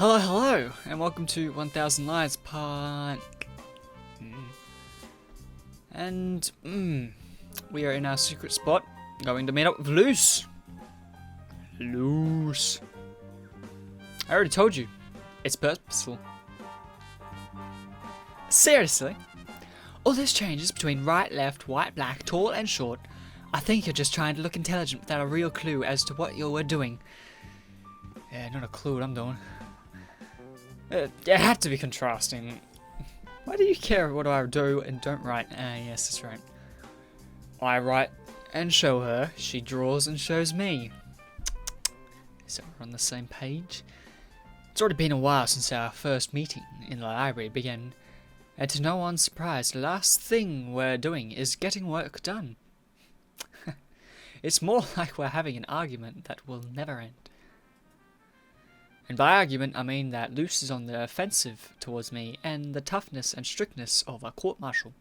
Hello, hello, and welcome to 1000 Lives Part... we are in our secret spot, going to meet up with Luce. Luce. I already told you, it's purposeful. Seriously? All those changes between right, left, white, black, tall and short, I think you're just trying to look intelligent without a real clue as to what you were doing. Yeah, not a clue what I'm doing. It had to be contrasting. Why do you care what I do and don't write? Yes, that's right. I write and show her, she draws and shows me. So we're on the same page? It's already been a while since our first meeting in the library began, and to no one's surprise, the last thing we're doing is getting work done. It's more like we're having an argument that will never end. And by argument, I mean that Luce is on the offensive towards me and the toughness and strictness of a court-martial.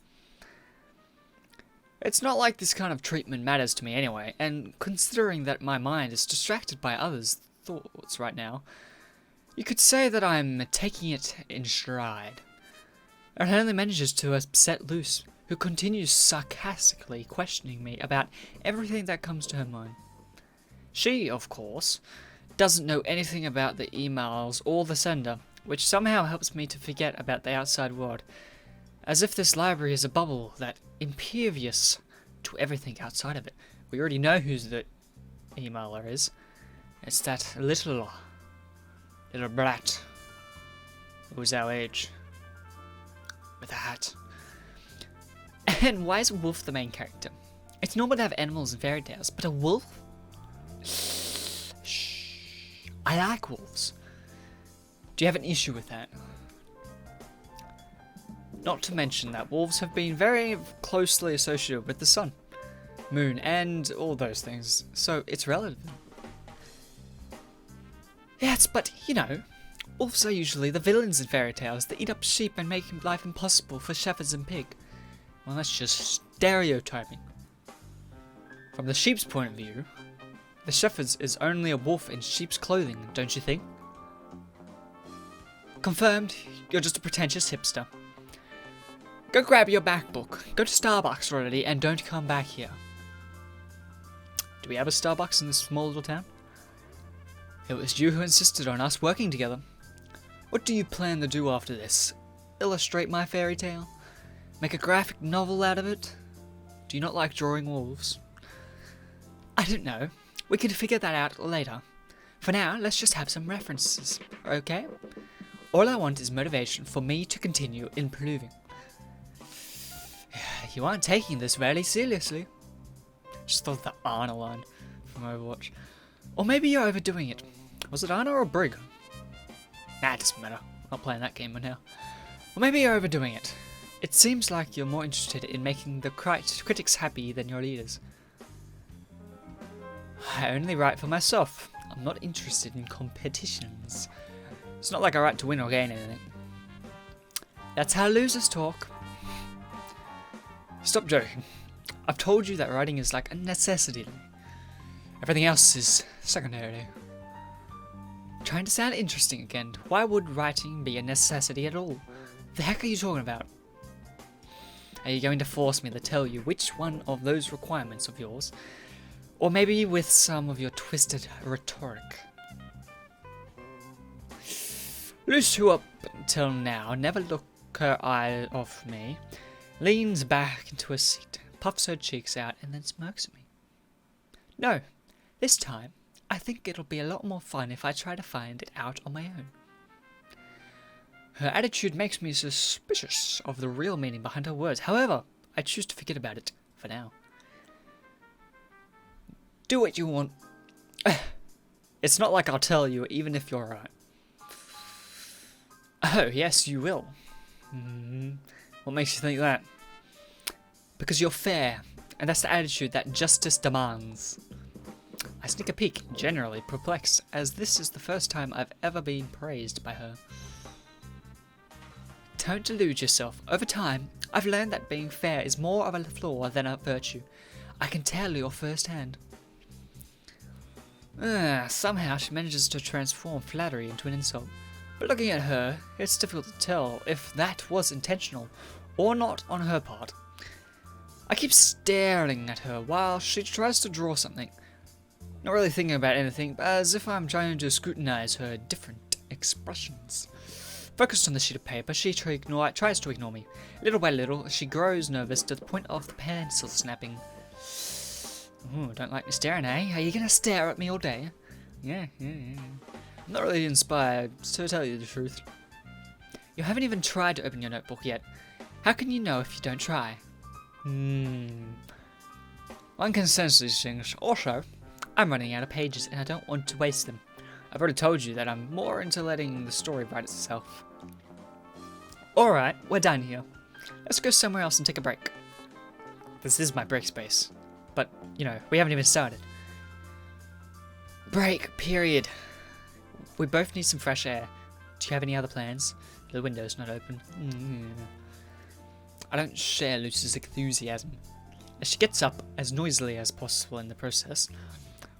It's not like this kind of treatment matters to me anyway, and considering that my mind is distracted by others' thoughts right now, you could say that I'm taking it in stride. It only manages to upset Luce, who continues sarcastically questioning me about everything that comes to her mind. She, of course, doesn't know anything about the emails or the sender, which somehow helps me to forget about the outside world, as if this library is a bubble that impervious to everything outside of it. We already know who the emailer is. It's that little brat who's our age, with a hat. And why is a wolf the main character? It's normal to have animals in fairy tales, but a wolf? Shh. I like wolves. Do you have an issue with that? Not to mention that wolves have been very closely associated with the sun, moon, and all those things, so it's relative. Yes, but, you know, wolves are usually the villains in fairy tales that eat up sheep and make life impossible for shepherds and pig. Well, that's just stereotyping. From the sheep's point of view, the shepherd is only a wolf in sheep's clothing, don't you think? Confirmed, you're just a pretentious hipster. Go grab your MacBook, go to Starbucks already, and don't come back here. Do we have a Starbucks in this small little town? It was you who insisted on us working together. What do you plan to do after this? Illustrate my fairy tale? Make a graphic novel out of it? Do you not like drawing wolves? I don't know. We can figure that out later. For now, let's just have some references, okay? All I want is motivation for me to continue improving. You aren't taking this very seriously. Just thought the Anna line from Overwatch. Or maybe you're overdoing it. Was it Anna or Brig? Nah, it doesn't matter. I'm not playing that game right now. Or maybe you're overdoing it. It seems like you're more interested in making the critics happy than your leaders. I only write for myself. I'm not interested in competitions. It's not like I write to win or gain anything. That's how losers talk. Stop joking. I've told you that writing is like a necessity. Everything else is secondary. Trying to sound interesting again. Why would writing be a necessity at all? The heck are you talking about? Are you going to force me to tell you which one of those requirements of yours? Or maybe with some of your twisted rhetoric? Luce, who up until now never took her eye off me, leans back into her seat, puffs her cheeks out, and then smirks at me. No, this time, I think it'll be a lot more fun if I try to find it out on my own. Her attitude makes me suspicious of the real meaning behind her words. However, I choose to forget about it for now. Do what you want. It's not like I'll tell you, even if you're right. Oh, yes, you will. What makes you think that? Because you're fair, and that's the attitude that justice demands. I sneak a peek, generally perplexed, as this is the first time I've ever been praised by her. Don't delude yourself. Over time, I've learned that being fair is more of a flaw than a virtue. I can tell you firsthand. Somehow she manages to transform flattery into an insult. But looking at her, it's difficult to tell if that was intentional or not on her part. I keep staring at her while she tries to draw something. Not really thinking about anything, but as if I'm trying to scrutinize her different expressions. Focused on the sheet of paper, she tries to ignore me. Little by little, she grows nervous to the point of the pencil snapping. Ooh, don't like me staring, eh? Are you gonna stare at me all day? Yeah. I'm not really inspired, to tell you the truth. You haven't even tried to open your notebook yet. How can you know if you don't try? One can sense these things. Also, I'm running out of pages and I don't want to waste them. I've already told you that I'm more into letting the story write itself. Alright, we're done here. Let's go somewhere else and take a break. This is my break space. But, you know, we haven't even started. Break, period. We both need some fresh air. Do you have any other plans? The window's not open. I don't share Lucy's enthusiasm, as she gets up as noisily as possible in the process.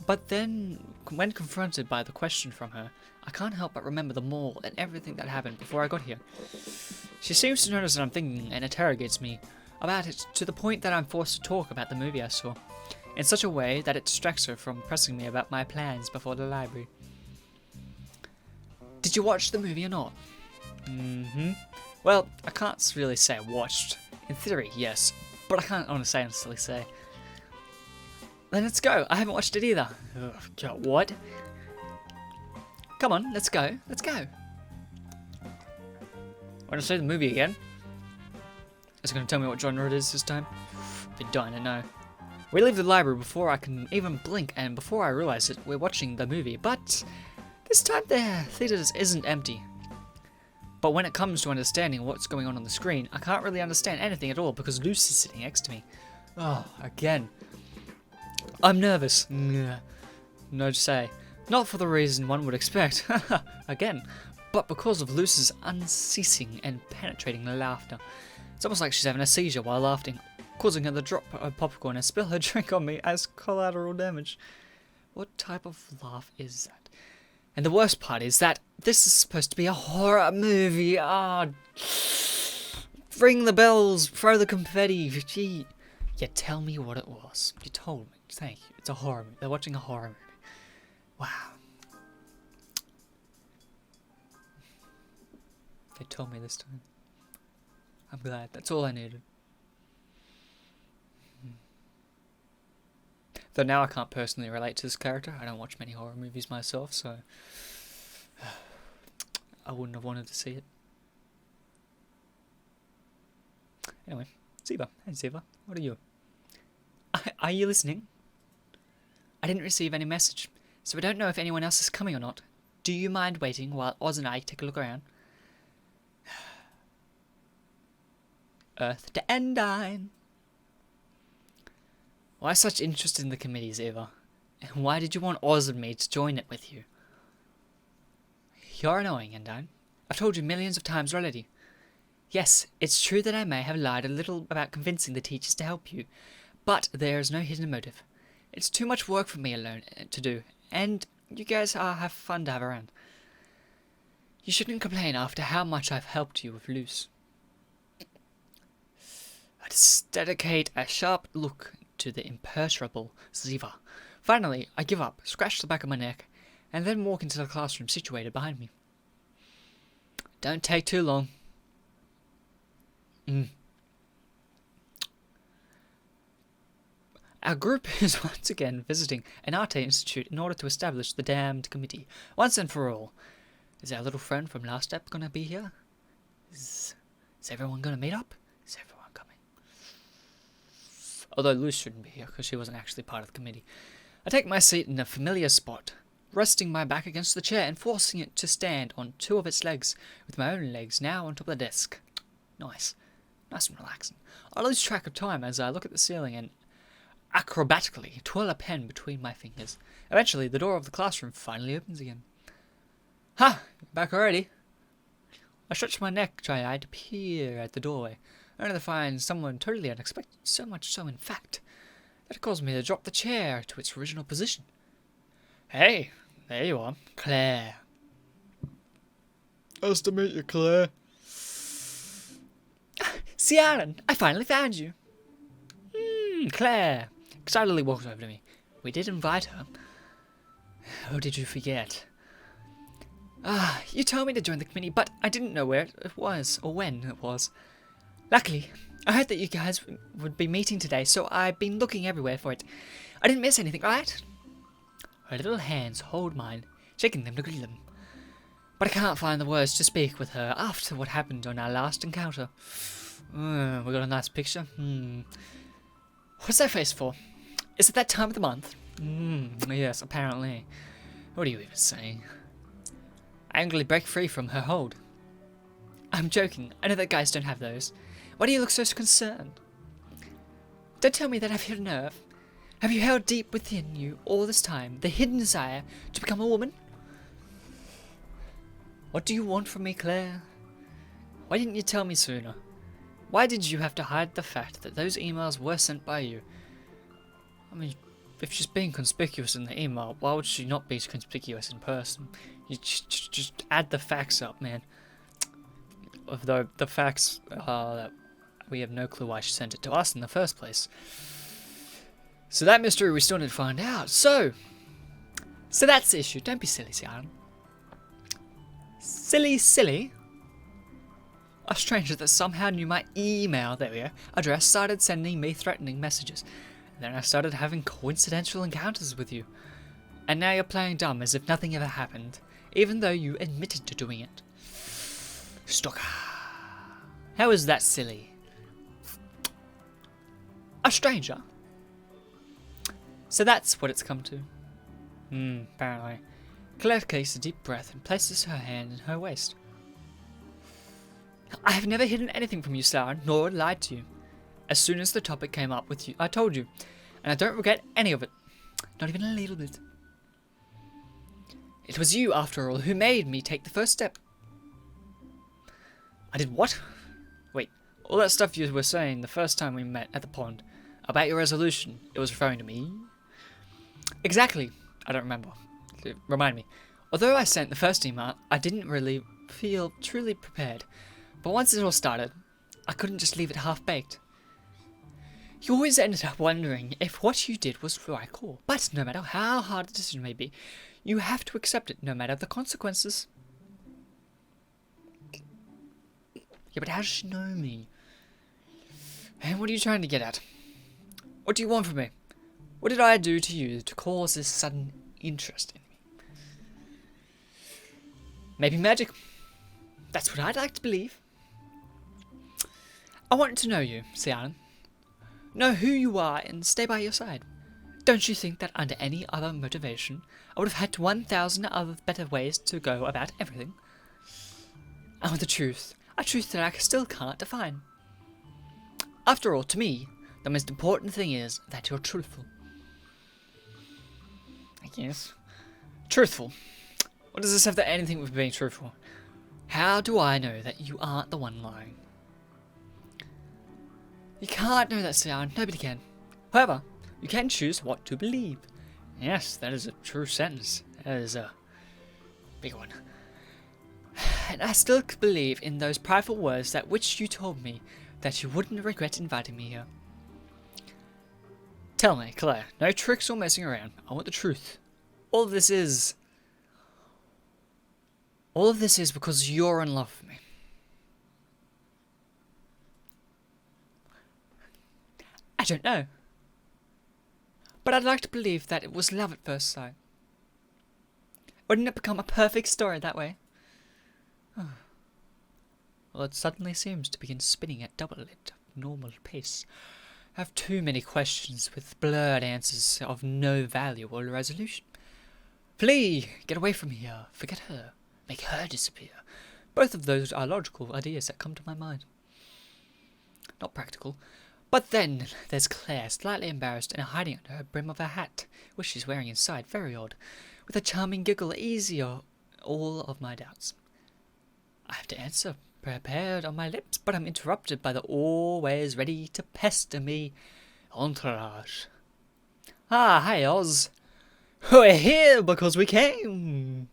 But then, when confronted by the question from her, I can't help but remember the mall and everything that happened before I got here. She seems to notice that I'm thinking and interrogates me about it to the point that I'm forced to talk about the movie I saw, in such a way that it distracts her from pressing me about my plans before the library. Did you watch the movie or not? Well, I can't really say I watched. In theory, yes, but I can't honestly say. Then let's go. I haven't watched it either. Ugh, God, what? Come on, let's go. Let's go. Want to see the movie again? Is it going to tell me what genre it is this time? Been dying to know. We leave the library before I can even blink, and before I realize it, we're watching the movie. But this time the theater isn't empty. But when it comes to understanding what's going on the screen, I can't really understand anything at all because Lucy's sitting next to me. Oh, again. I'm nervous. No to say. Not for the reason one would expect. Again. But because of Lucy's unceasing and penetrating laughter. It's almost like she's having a seizure while laughing, causing her to drop her popcorn and spill her drink on me as collateral damage. What type of laugh is that? And the worst part is that this is supposed to be a horror movie. Ring the bells, throw the confetti. Gee. Yeah, tell me what it was. You told me. Thank you. It's a horror movie. They're watching a horror movie. Wow. They told me this time. I'm glad. That's all I needed. Though now I can't personally relate to this character. I don't watch many horror movies myself, so I wouldn't have wanted to see it. Anyway, Ziva. Hey Ziva, what are you? Are you listening? I didn't receive any message, so I don't know if anyone else is coming or not. Do you mind waiting while Oz and I take a look around? Earth to Endine. Why such interest in the committees, Eva? And why did you want Oz and me to join it with you? You're annoying, Endine. I've told you millions of times already. Yes, it's true that I may have lied a little about convincing the teachers to help you, but there is no hidden motive. It's too much work for me alone to do, and you guys have fun to have around. You shouldn't complain after how much I've helped you with Luce. I just dedicate a sharp look to the imperturbable Ziva. Finally, I give up, scratch the back of my neck, and then walk into the classroom situated behind me. Don't take too long. Our group is once again visiting an art institute in order to establish the damned committee, once and for all. Is our little friend from last step going to be here? Is everyone going to meet up? Is everyone coming? Although Luce shouldn't be here, because she wasn't actually part of the committee. I take my seat in a familiar spot, resting my back against the chair and forcing it to stand on two of its legs, with my own legs now on top of the desk. Nice. Nice and relaxing. I lose track of time as I look at the ceiling and acrobatically twirl a pen between my fingers. Eventually, the door of the classroom finally opens again. Ha! Back already? I stretch my neck, try-eyed, to peer at the doorway, only to find someone totally unexpected, so much so, in fact, that it caused me to drop the chair to its original position. Hey, there you are, Claire. Nice to meet you, Claire. Ciaran, I finally found you. Claire excitedly walked over to me. We did invite her. Oh, did you forget? You told me to join the committee, but I didn't know where it was, or when it was. Luckily, I heard that you guys would be meeting today, so I've been looking everywhere for it. I didn't miss anything, right? Her little hands hold mine, shaking them to greet them. But I can't find the words to speak with her after what happened on our last encounter. We got a nice picture. What's that face for? Is it that time of the month? Yes, apparently. What are you even saying? I angrily break free from her hold. I'm joking. I know that guys don't have those. Why do you look so concerned? Don't tell me that I've hit a nerve. Have you held deep within you all this time the hidden desire to become a woman? What do you want from me, Claire? Why didn't you tell me sooner? Why did you have to hide the fact that those emails were sent by you? I mean, if she's being conspicuous in the email, why would she not be conspicuous in person? You just add the facts up, man. Although the facts are that we have no clue why she sent it to us in the first place. So that mystery we still need to find out. So that's the issue. Don't be silly, Ciaran. Silly? A stranger that somehow knew my email, address started sending me threatening messages. And then I started having coincidental encounters with you. And now you're playing dumb as if nothing ever happened, even though you admitted to doing it. Stalker. How is that silly? A stranger? So that's what it's come to. Apparently. Claire takes a deep breath and places her hand in her waist. I have never hidden anything from you, Ciaran, nor lied to you. As soon as the topic came up with you, I told you, and I don't regret any of it. Not even a little bit. It was you, after all, who made me take the first step. I did what? Wait, all that stuff you were saying the first time we met at the pond, about your resolution, it was referring to me? Exactly. I don't remember. Remind me. Although I sent the first email, I didn't really feel truly prepared. But once it all started, I couldn't just leave it half-baked. You always ended up wondering if what you did was the right call. But no matter how hard the decision may be, you have to accept it no matter the consequences. Yeah, but how does she know me? And what are you trying to get at? What do you want from me? What did I do to you to cause this sudden interest in me? Maybe magic. That's what I'd like to believe. I want to know you, Ciaran. Know who you are and stay by your side. Don't you think that under any other motivation, I would have had 1,000 other better ways to go about everything? I want the truth. A truth that I still can't define. After all, to me, the most important thing is that you're truthful. I guess. Truthful. What does this have to do anything with being truthful? How do I know that you aren't the one lying? You can't know that, Ciaran. Nobody can. However, you can choose what to believe. Yes, that is a true sentence. That is a big one. And I still believe in those prideful words that which you told me that you wouldn't regret inviting me here. Tell me, Claire, no tricks or messing around. I want the truth. All of this is because you're in love with me. I don't know. But I'd like to believe that it was love at first sight. Wouldn't it become a perfect story that way? Well, it suddenly seems to begin spinning at double its normal pace. I have too many questions with blurred answers of no value or resolution. Flee! Get away from here. Forget her. Make her disappear. Both of those are logical ideas that come to my mind. Not practical. But then there's Claire, slightly embarrassed and hiding under her brim of her hat, which she's wearing inside, very odd, with a charming giggle easier all of my doubts. I have to answer, prepared on my lips, but I'm interrupted by the always ready to pester me entourage. Ah, hi Oz. We're here because we came.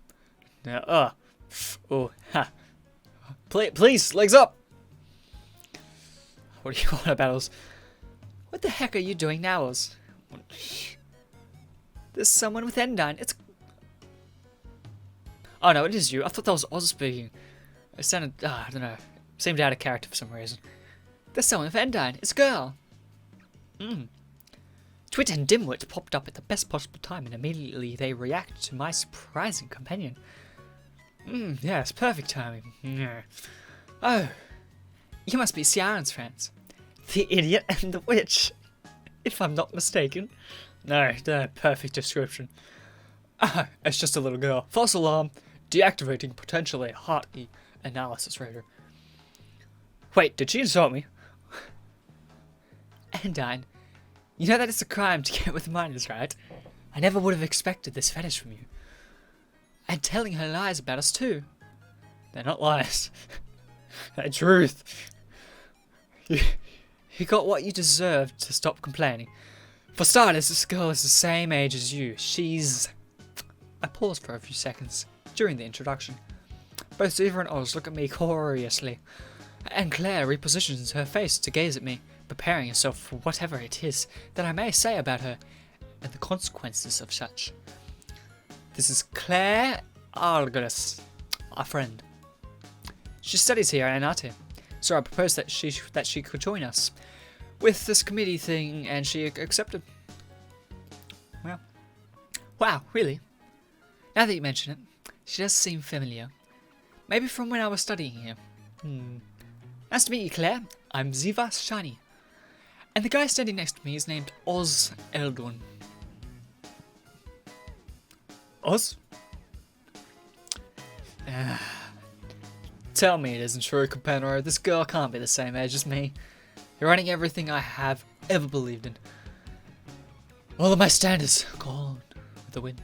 Oh, ha. Please, legs up! What do you want about us? What the heck are you doing now, Oz? There's someone with Pt9. It's... Oh no, it is you. I thought that was Oz speaking. It sounded... I don't know. Seemed out of character for some reason. There's someone with Pt9. It's a girl. Twit and Dimwit popped up at the best possible time, and immediately they reacted to my surprising companion. Yes, perfect timing. Yeah. Oh, you must be Ciaran's friends. The idiot and the witch, if I'm not mistaken. No, perfect description. It's just a little girl. False alarm. Deactivating potentially hearty analysis radar. Wait, did she insult me? Pt9, you know that it's a crime to get with minors, right? I never would have expected this fetish from you. And telling her lies about us too. They're not lies. They're truth. You got what you deserved to stop complaining. For starters, this girl is the same age as you. She's... I paused for a few seconds during the introduction. Both Ziva and Oz look at me curiously, and Claire repositions her face to gaze at me, preparing herself for whatever it is that I may say about her and the consequences of such. This is Claire Argus, our friend. She studies here at Anate, so I proposed that she could join us with this committee thing, and she accepted. Well, wow, really? Now that you mention it, she does seem familiar. Maybe from when I was studying here. Nice to meet you, Claire. I'm Ziva Shani. And the guy standing next to me is named Oz Eldon. Oz? Tell me it isn't true, Companero. This girl can't be the same age as me. You're running everything I have ever believed in. All of my standards gone with the wind.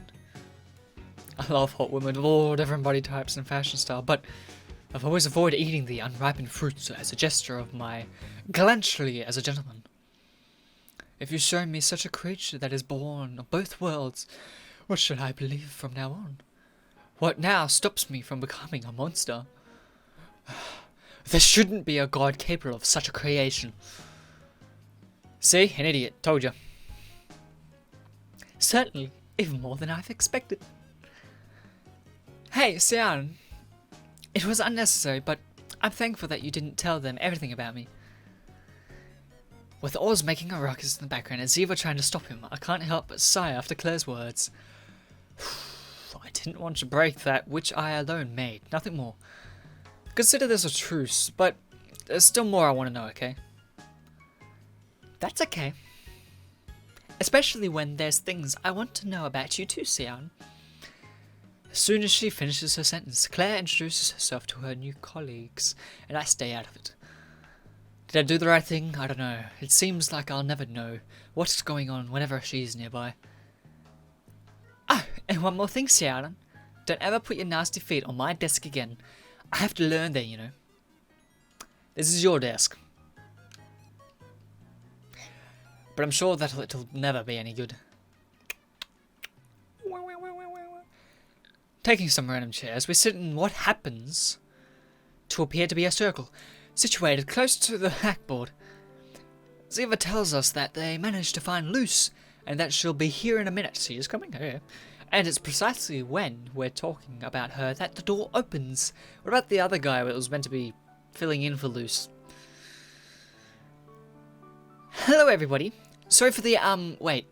I love hot women of all different body types and fashion style, but I've always avoided eating the unripened fruits as a gesture of my gallantry as a gentleman. If you show me such a creature that is born of both worlds, what should I believe from now on? What now stops me from becoming a monster? There shouldn't be a god capable of such a creation. See? An idiot. Told you. Certainly. Even more than I've expected. Hey, Ciaran. It was unnecessary, but I'm thankful that you didn't tell them everything about me. With Oz making a ruckus in the background and Ziva trying to stop him, I can't help but sigh after Claire's words. I didn't want to break that which I alone made, nothing more. Consider this a truce, but there's still more I want to know, okay? That's okay. Especially when there's things I want to know about you too, Ciaran. As soon as she finishes her sentence, Claire introduces herself to her new colleagues, and I stay out of it. Did I do the right thing? I don't know. It seems like I'll never know what's going on whenever she's nearby. Ah, and one more thing, Ciaran. Don't ever put your nasty feet on my desk again. I have to learn there, you know. This is your desk. But I'm sure that it'll never be any good. Taking some random chairs, we sit in what happens to appear to be a circle, situated close to the blackboard. Ziva tells us that they managed to find Luce, and that she'll be here in a minute. She is coming here. And it's precisely when we're talking about her that the door opens. What about the other guy that was meant to be filling in for Luce? Hello, everybody. Sorry for the, wait.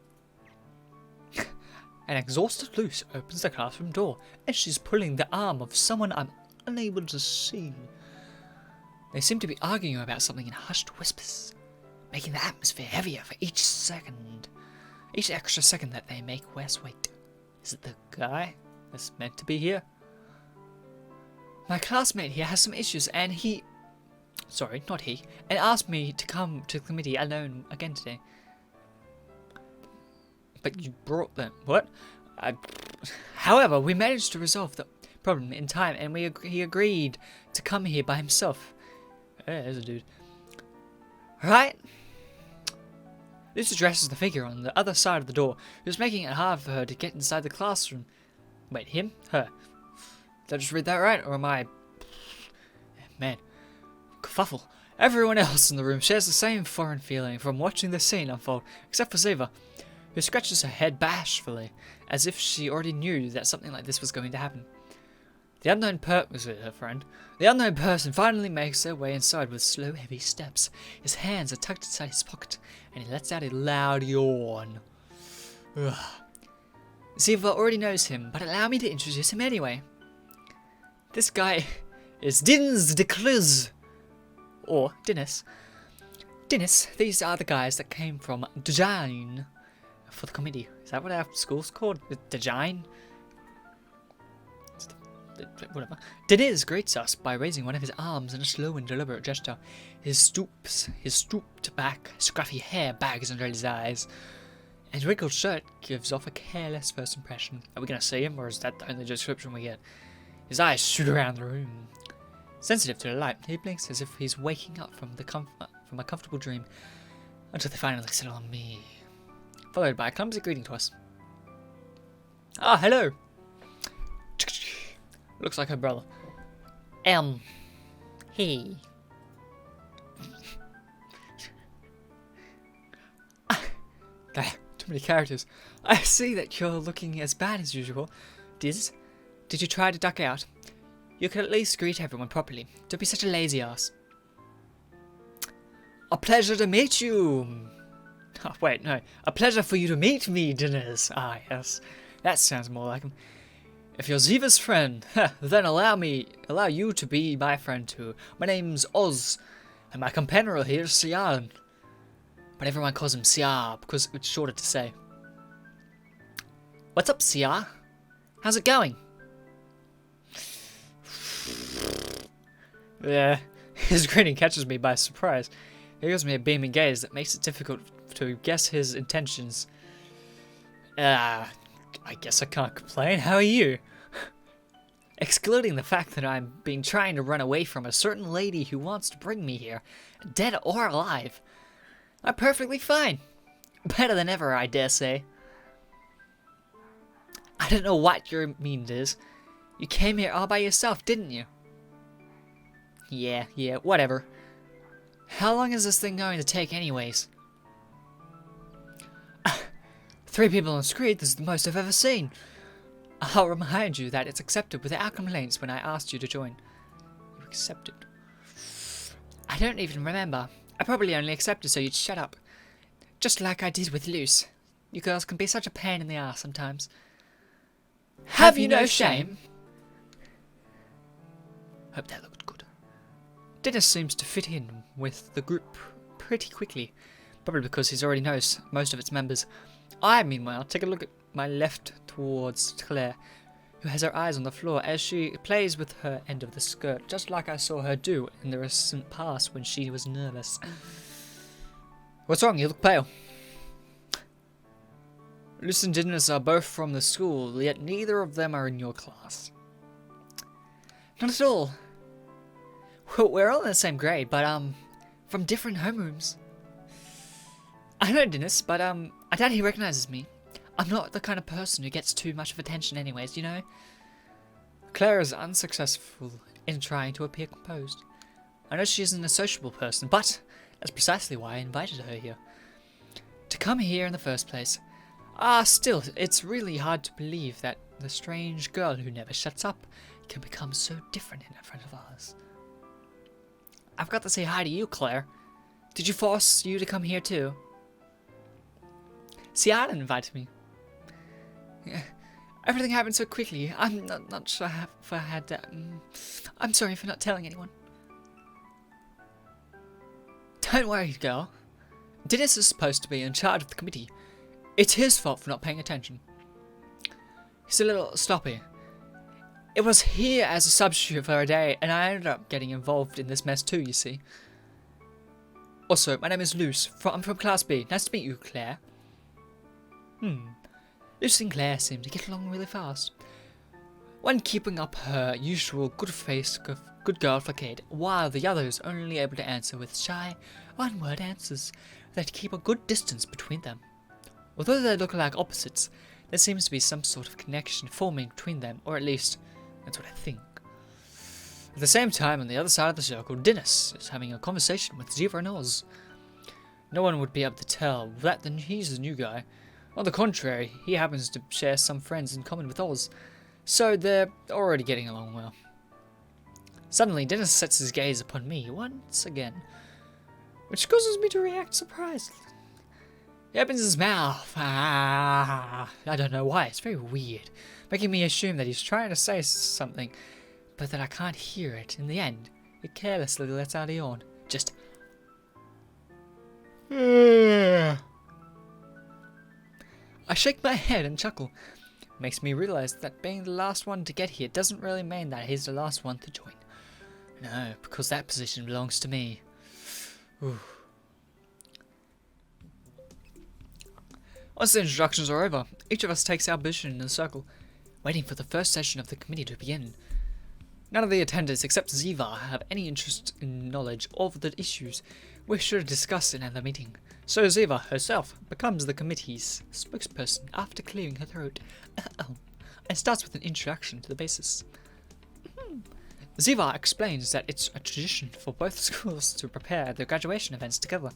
An exhausted Luce opens the classroom door, and she's pulling the arm of someone I'm unable to see. They seem to be arguing about something in hushed whispers, making the atmosphere heavier for each second. Each extra second that they make Wes wait. Is it the guy that's meant to be here? My classmate here has some issues, and he... Sorry, not he. And asked me to come to the committee alone again today. But you brought them... What? However, we managed to resolve the problem in time, and he agreed to come here by himself. Hey, there's a dude. Right? This addresses the figure on the other side of the door, who's making it hard for her to get inside the classroom. Wait, him? Her? Did I just read that right, or am I man. Kerfuffle. Everyone else in the room shares the same foreign feeling from watching the scene unfold, except for Ziva, who scratches her head bashfully, as if she already knew that something like this was going to happen. The unknown was with her friend. The unknown person finally makes their way inside with slow, heavy steps. His hands are tucked inside his pocket, and he lets out a loud yawn. Ugh. Ziva already knows him, but allow me to introduce him anyway. This guy is Dins de Cluz, or Dennis. Dennis, these are the guys that came from Pt9 for the committee. Is that what our school's called? Pt9? Whatever. Dennis greets us by raising one of his arms in a slow and deliberate gesture. His stooped back, scruffy hair bags under his eyes, and wrinkled shirt gives off a careless first impression. Are we going to see him, or is that the only description we get? His eyes shoot around the room. Sensitive to the light, he blinks as if he's waking up from a comfortable dream, until they finally settle on me, followed by a clumsy greeting to us. Ah, hello! Looks like her brother. He. Too many characters. I see that you're looking as bad as usual. Diz, did you try to duck out? You could at least greet everyone properly. Don't be such a lazy ass. A pleasure to meet you. Oh, wait, no. A pleasure for you to meet me, Dennis. Ah, yes. That sounds more like him. If you're Ziva's friend, then allow you to be my friend too. My name's Oz, and my companion here is Sian. But everyone calls him Sia because it's shorter to say. What's up, Sia? How's it going? Yeah, his greeting catches me by surprise. He gives me a beaming gaze that makes it difficult to guess his intentions. I guess I can't complain. How are you? Excluding the fact that I'm trying to run away from a certain lady who wants to bring me here, dead or alive, I'm perfectly fine. Better than ever, I dare say. I don't know what your mean is. You came here all by yourself, didn't you? Yeah, whatever. How long is this thing going to take anyways? 3 people on screen, this is the most I've ever seen. I'll remind you that it's accepted without complaints when I asked you to join. You accepted? I don't even remember. I probably only accepted so you'd shut up. Just like I did with Luce. You girls can be such a pain in the ass sometimes. Have you no shame? Hope that looked good. Dennis seems to fit in with the group pretty quickly. Probably because he already knows most of its members. I, meanwhile, take a look at my left towards Claire, who has her eyes on the floor as she plays with her end of the skirt, just like I saw her do in the recent past when she was nervous. What's wrong? You look pale. Luce and Dennis are both from the school, yet neither of them are in your class. Not at all. We're all in the same grade, but, from different homerooms. I know Dennis, but, I doubt he recognizes me. I'm not the kind of person who gets too much of attention anyways, you know? Claire is unsuccessful in trying to appear composed. I know she isn't a sociable person, but that's precisely why I invited her here. To come here in the first place. Still, it's really hard to believe that the strange girl who never shuts up can become so different in front of us. I've got to say hi to you, Claire. Did you force you to come here too? Sian invited me. Everything happened so quickly. I'm not sure if I had that. I'm sorry for not telling anyone. Don't worry, girl. Dennis is supposed to be in charge of the committee. It's his fault for not paying attention. He's a little sloppy. It was here as a substitute for a day, and I ended up getting involved in this mess too, you see. Also, my name is Luce. I'm from Class B. Nice to meet you, Claire. Luce and Claire seem to get along really fast. One keeping up her usual good girl facade, while the other is only able to answer with shy, one-word answers that keep a good distance between them. Although they look like opposites, there seems to be some sort of connection forming between them, or at least, that's what I think. At the same time, on the other side of the circle, Dennis is having a conversation with Ziva and Oz. No one would be able to tell that he's the new guy. On the contrary, he happens to share some friends in common with Oz, so they're already getting along well. Suddenly, Dennis sets his gaze upon me once again, which causes me to react surprised. He opens his mouth. I don't know why, it's very weird, making me assume that he's trying to say something, but that I can't hear it. In the end, he carelessly lets out a yawn. Just... I shake my head and chuckle. Makes me realize that being the last one to get here doesn't really mean that he's the last one to join. No, because that position belongs to me. Ooh. Once the introductions are over, each of us takes our position in the circle, waiting for the first session of the committee to begin. None of the attendants except Ziva have any interest in knowledge of the issues we should discuss in the meeting, so Ziva herself becomes the committee's spokesperson after clearing her throat and starts with an introduction to the basis. Ziva explains that it's a tradition for both schools to prepare their graduation events together.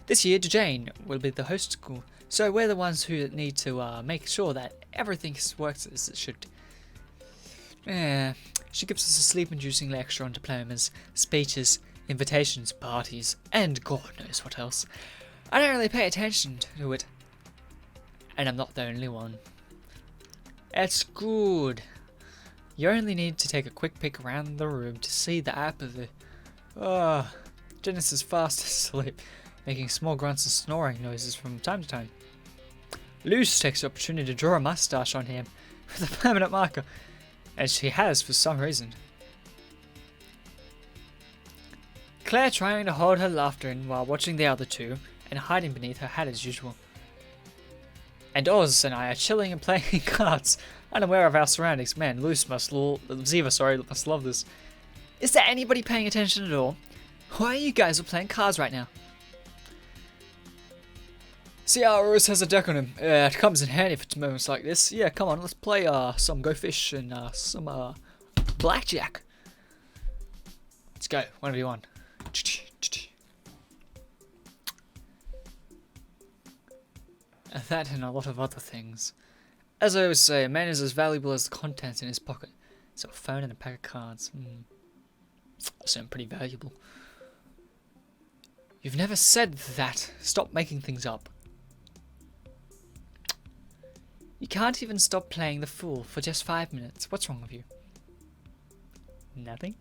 This year, Jane will be the host school, so we're the ones who need to make sure that everything works as it should. She gives us a sleep-inducing lecture on diplomas, speeches, invitations, parties, and God knows what else. I don't really pay attention to it, and I'm not the only one. It's good. You only need to take a quick peek around the room to see the apathy. Dennis is fast asleep, making small grunts and snoring noises from time to time. Luce takes the opportunity to draw a mustache on him with a permanent marker, as she has for some reason. Claire trying to hold her laughter in while watching the other two, and hiding beneath her hat as usual. And Oz and I are chilling and playing cards, unaware of our surroundings. Man, Ziva must love this. Is there anybody paying attention at all? Why are you guys all playing cards right now? See how Rose has a deck on him. It comes in handy for moments like this. Yeah, come on, let's play some Go Fish and some Blackjack. Let's go, whatever you want. That and a lot of other things. As I always say, a man is as valuable as the contents in his pocket. So a phone and a pack of cards. Sound pretty valuable. You've never said that. Stop making things up. You can't even stop playing the fool for just 5 minutes. What's wrong with you? Nothing?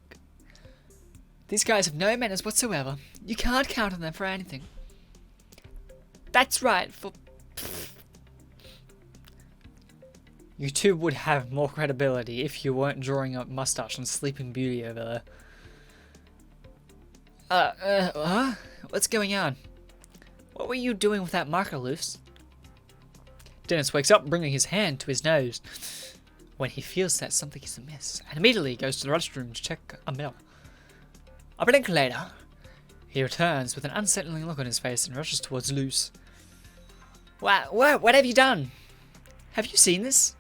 These guys have no manners whatsoever. You can't count on them for anything. That's right, You two would have more credibility if you weren't drawing a mustache on Sleeping Beauty over there. What's going on? What were you doing with that marker, Luce? Dennis wakes up, bringing his hand to his nose when he feels that something is amiss, and immediately goes to the restroom to check a mirror. A blink later, he returns with an unsettling look on his face and rushes towards Luce. What have you done? Have you seen this?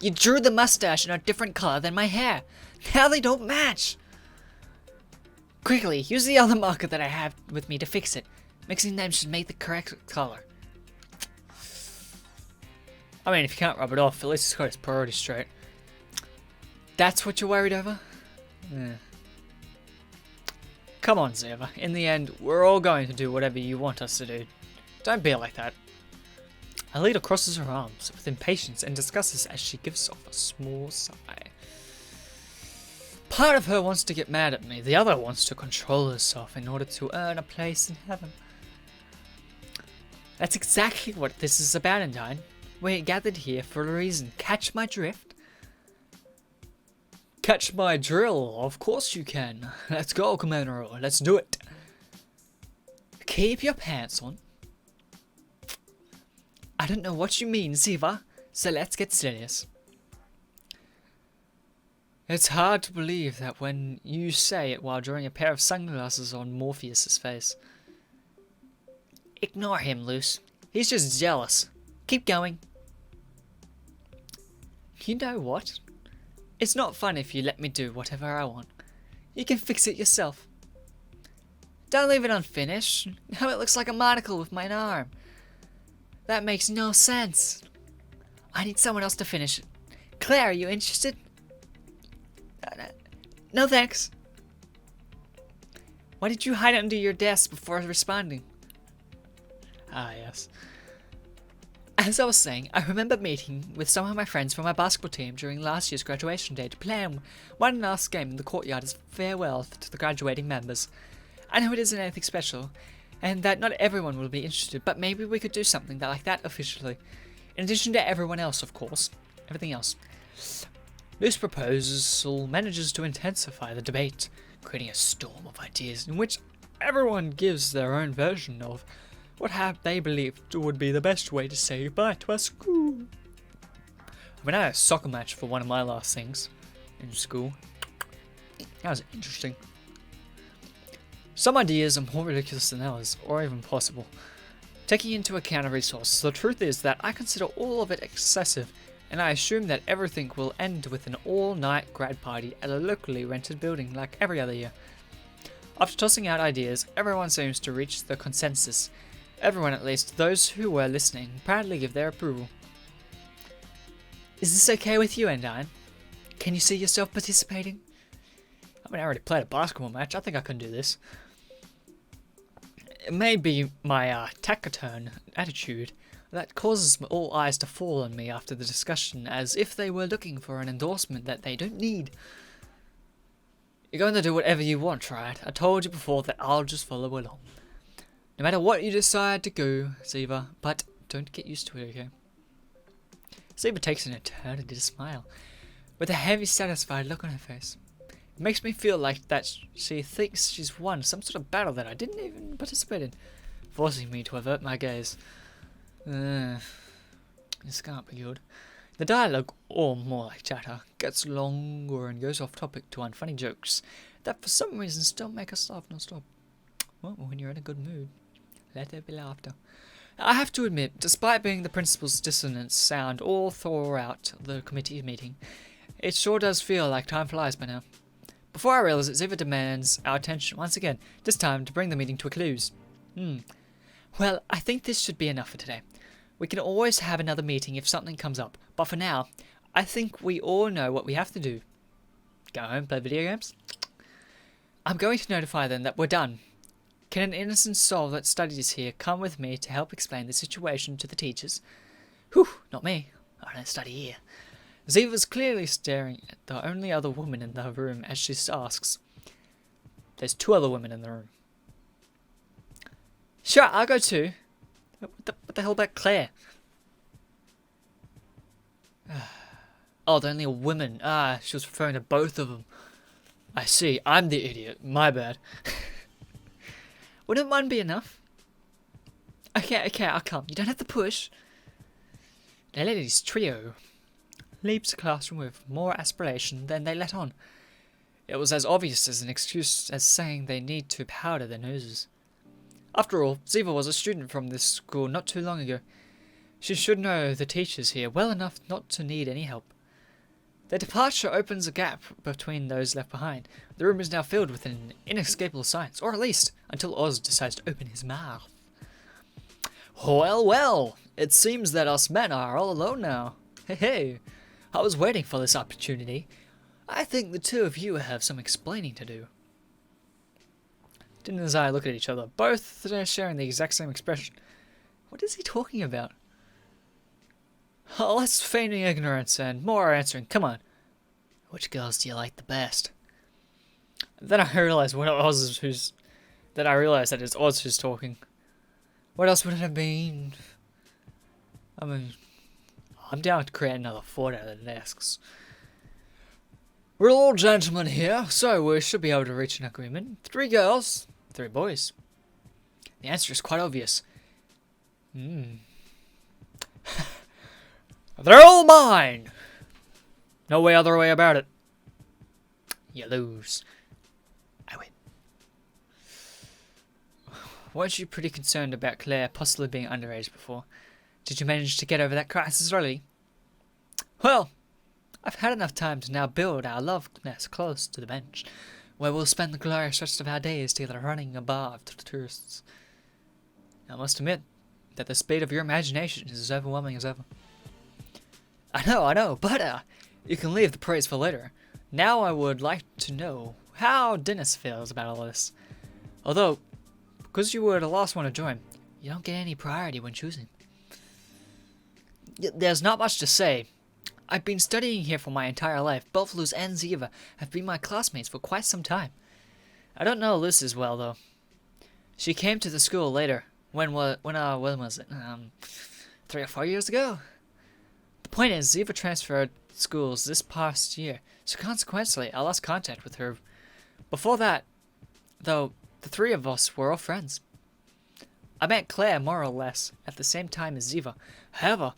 You drew the mustache in a different color than my hair. Now they don't match. Quickly, use the other marker that I have with me to fix it. Mixing them should make the correct color. I mean, if you can't rub it off, at least it's got its priorities straight. That's what you're worried over? Yeah. Come on, Ziva. In the end, we're all going to do whatever you want us to do. Don't be like that. Alita crosses her arms with impatience and discusses as she gives off a small sigh. Part of her wants to get mad at me, the other wants to control herself in order to earn a place in heaven. That's exactly what this is about, Undyne. We're gathered here for a reason. Catch my drift? Catch my drill? Of course you can. Let's go, Commander. Let's do it. Keep your pants on. I don't know what you mean, Ziva, so let's get serious. It's hard to believe that when you say it while drawing a pair of sunglasses on Morpheus's face. Ignore him, Luce. He's just jealous. Keep going. You know what? It's not fun if you let me do whatever I want. You can fix it yourself. Don't leave it unfinished. Now it looks like a monocle with my arm. That makes no sense. I need someone else to finish it. Claire, are you interested? No thanks. Why did you hide under your desk before responding? Ah, yes. As I was saying, I remember meeting with some of my friends from my basketball team during last year's graduation day to play one last game in the courtyard as farewell to the graduating members. I know it isn't anything special, and that not everyone will be interested, but maybe we could do something like that officially. In addition to everyone else, of course. Everything else. This proposal manages to intensify the debate, creating a storm of ideas in which everyone gives their own version of what they believed would be the best way to say goodbye to our school. I mean, I had a soccer match for one of my last things in school. That was interesting. Some ideas are more ridiculous than others, or even possible. Taking into account every source, the truth is that I consider all of it excessive, and I assume that everything will end with an all-night grad party at a locally rented building like every other year. After tossing out ideas, everyone seems to reach the consensus. Everyone, at least those who were listening, proudly give their approval. Is this okay with you, Endine? Can you see yourself participating? I mean, I already played a basketball match. I think I can do this. It may be my taciturn attitude that causes all eyes to fall on me after the discussion, as if they were looking for an endorsement that they don't need. You're going to do whatever you want, right? I told you before that I'll just follow along. No matter what you decide to go, Ziva, but don't get used to it, okay? Ziva takes an eternity to smile, with a heavy, satisfied look on her face. It makes me feel like that she thinks she's won some sort of battle that I didn't even participate in, forcing me to avert my gaze. This can't be good. The dialogue, or more like chatter, gets longer and goes off topic to unfunny jokes that for some reason still make us laugh non-stop. Well, when you're in a good mood, let there be laughter. I have to admit, despite being the principal's dissonant sound all throughout the committee meeting, it sure does feel like time flies by now. Before I realize it, Ziva demands our attention once again, this time to bring the meeting to a close. Well, I think this should be enough for today. We can always have another meeting if something comes up, but for now, I think we all know what we have to do. Go home, play video games? I'm going to notify them that we're done. Can an innocent soul that studies here come with me to help explain the situation to the teachers? Whew, not me. I don't study here. Ziva's clearly staring at the only other woman in the room as she asks. There's two other women in the room. Sure, I'll go too. What the hell about Claire? Oh, they're only a woman. She was referring to both of them. I see. I'm the idiot. My bad. Wouldn't one be enough? Okay, I'll come. You don't have to push. The ladies' trio leaves the classroom with more aspiration than they let on. It was as obvious as an excuse as saying they need to powder their noses. After all, Ziva was a student from this school not too long ago. She should know the teachers here well enough not to need any help. Their departure opens a gap between those left behind. The room is now filled with an inescapable silence, or at least until Oz decides to open his mouth. Well, it seems that us men are all alone now. Hey, I was waiting for this opportunity. I think the two of you have some explaining to do. Din and Zai look at each other, both sharing the exact same expression. What is he talking about? Oh, less feigning ignorance and more answering. Come on. Which girls do you like the best? Then I realized that it's Oz who's talking. What else would it have been? I mean, I'm down to create another fort out of the desks. We're all gentlemen here, so we should be able to reach an agreement. 3 girls, 3 boys. The answer is quite obvious. They're all mine! No other way about it. You lose. I win. Weren't you pretty concerned about Claire possibly being underage before? Did you manage to get over that crisis early? Well, I've had enough time to now build our love nest close to the bench. where we'll spend the glorious rest of our days together running a bar to the tourists. I must admit that the speed of your imagination is as overwhelming as ever. I know, but you can leave the praise for later. Now I would like to know how Dennis feels about all this. Although, because you were the last one to join, you don't get any priority when choosing. There's not much to say. I've been studying here for my entire life. Both Luz and Ziva have been my classmates for quite some time. I don't know Luz as well, though. She came to the school later. When was it? 3 or 4 years ago? The point is, Ziva transferred schools this past year, so consequently, I lost contact with her. Before that, though, the three of us were all friends. I met Claire more or less at the same time as Ziva. However,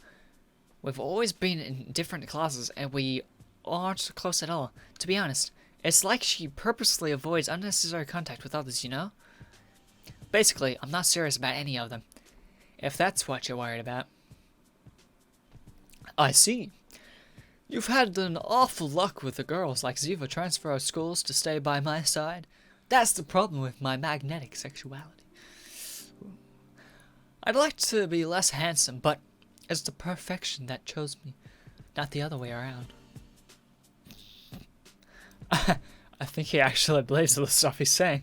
we've always been in different classes, and we aren't close at all. To be honest, it's like she purposely avoids unnecessary contact with others, you know? Basically, I'm not serious about any of them, if that's what you're worried about. I see. You've had an awful luck with the girls like Ziva transfer schools to stay by my side. That's the problem with my magnetic sexuality. I'd like to be less handsome, but it's the perfection that chose me, not the other way around. I think he actually believes the stuff he's saying.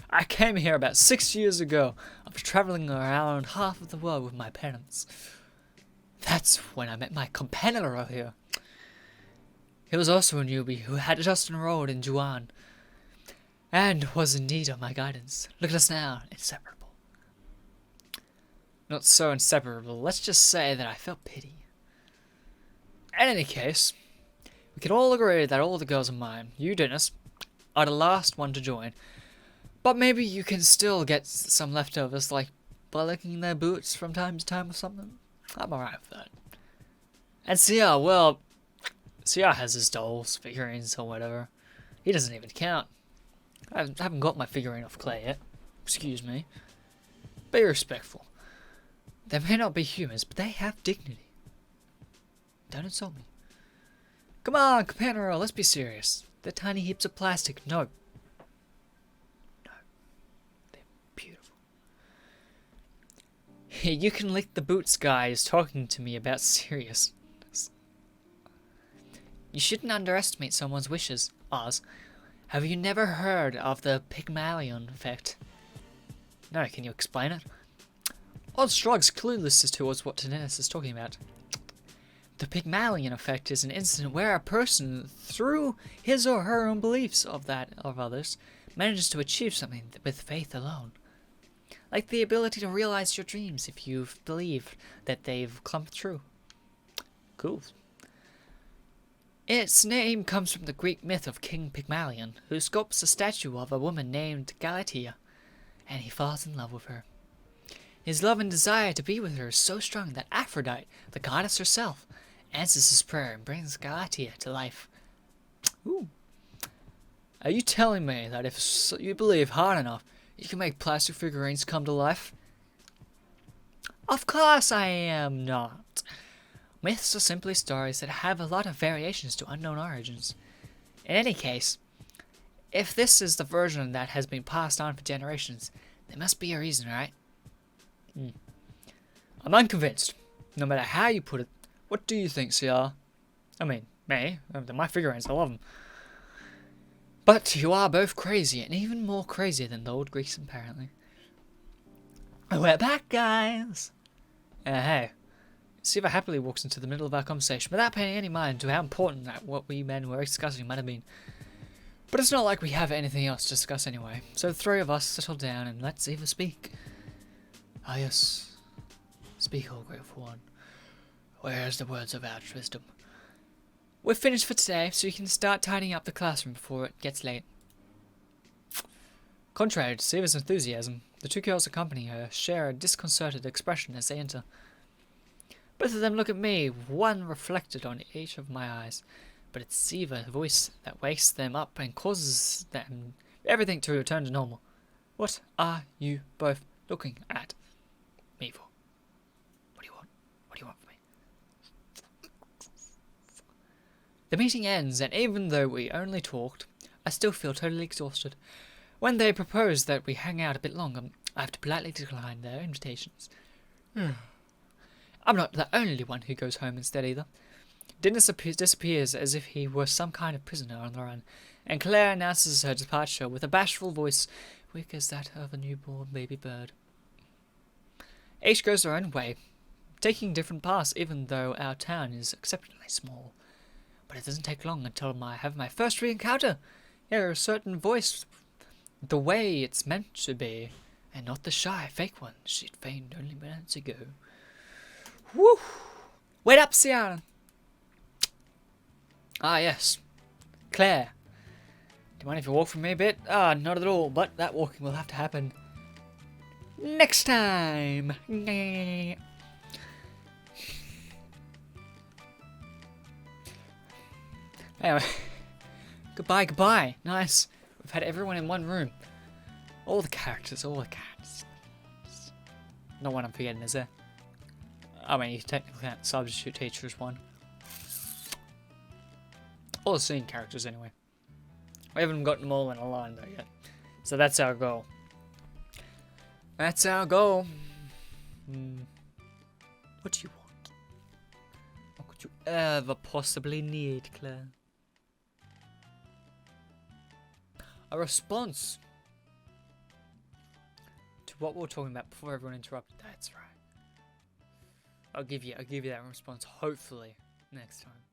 I came here about 6 years ago after traveling around half of the world with my parents. That's when I met my companion here. He was also a newbie who had just enrolled in Juan, and was in need of my guidance. Look at us now, inseparable. Not so inseparable, let's just say that I felt pity. In any case, we can all agree that all the girls are mine. You, Dennis, are the last one to join. But maybe you can still get some leftovers, like by licking their boots from time to time or something. I'm alright with that. And CR, well, CR has his dolls, figurines, or whatever. He doesn't even count. I haven't got my figurine of Clay yet. Excuse me. Be respectful. They may not be humans, but they have dignity. Don't insult me. Come on, companion, let's be serious. They're tiny heaps of plastic. No. They're beautiful. You can lick the boots guy is talking to me about seriousness. You shouldn't underestimate someone's wishes, Oz. Have you never heard of the Pygmalion effect? No, can you explain it? Oz shrugs, clueless as to what Dennis is talking about. The Pygmalion effect is an incident where a person, through his or her own beliefs of others, manages to achieve something with faith alone. Like the ability to realize your dreams if you've believed that they've come true. Cool. Its name comes from the Greek myth of King Pygmalion, who sculpts a statue of a woman named Galatea, and he falls in love with her. His love and desire to be with her is so strong that Aphrodite, the goddess herself, answers his prayer and brings Galatea to life. Ooh. Are you telling me that if you believe hard enough, you can make plastic figurines come to life? Of course I am not. Myths are simply stories that have a lot of variations to unknown origins. In any case, if this is the version that has been passed on for generations, there must be a reason, right? I'm unconvinced. No matter how you put it. What do you think, CR? I mean, me. My figurines, I love them. But you are both crazy, and even more crazy than the old Greeks, apparently. We're back, guys! Hey. Siva happily walks into the middle of our conversation without paying any mind to how important that what we men were discussing might have been. But it's not like we have anything else to discuss anyway, so the three of us settle down and let Siva speak. Ah yes. Speak, O grateful one. Where's the words of our wisdom? We're finished for today, so you can start tidying up the classroom before it gets late. Contrary to Siva's enthusiasm, the two girls accompanying her share a disconcerted expression as they enter. Both of them look at me, one reflected on each of my eyes, but it's Siva's voice that wakes them up and causes them everything to return to normal. What are you both looking at me for? What do you want? What do you want from me? The meeting ends, and even though we only talked I still feel totally exhausted. When they propose that we hang out a bit longer, I have to politely decline their invitations. I'm not the only one who goes home instead either. Dennis disappears as if he were some kind of prisoner on the run, and Claire announces her departure with a bashful voice, weak as that of a newborn baby bird. Each goes their own way, taking different paths even though our town is exceptionally small. But it doesn't take long until I have my first re-encounter. Hear a certain voice the way it's meant to be, and not the shy, fake one she'd feigned only minutes ago. Woo! Wait up, Sian! Ah, yes. Claire. Do you mind if you walk from me a bit? Ah, not at all, but that walking will have to happen next time. Anyway, goodbye. Nice. We've had everyone in one room. All the characters. No one I'm forgetting, is there? I mean, you technically can't substitute teacher as one. All the scene characters, anyway. We haven't gotten them all in a line, though, yet. So that's our goal. What do you want? What could you ever possibly need, Claire? A response to what we were talking about before everyone interrupted. That's right. I'll give you that response, hopefully, next time.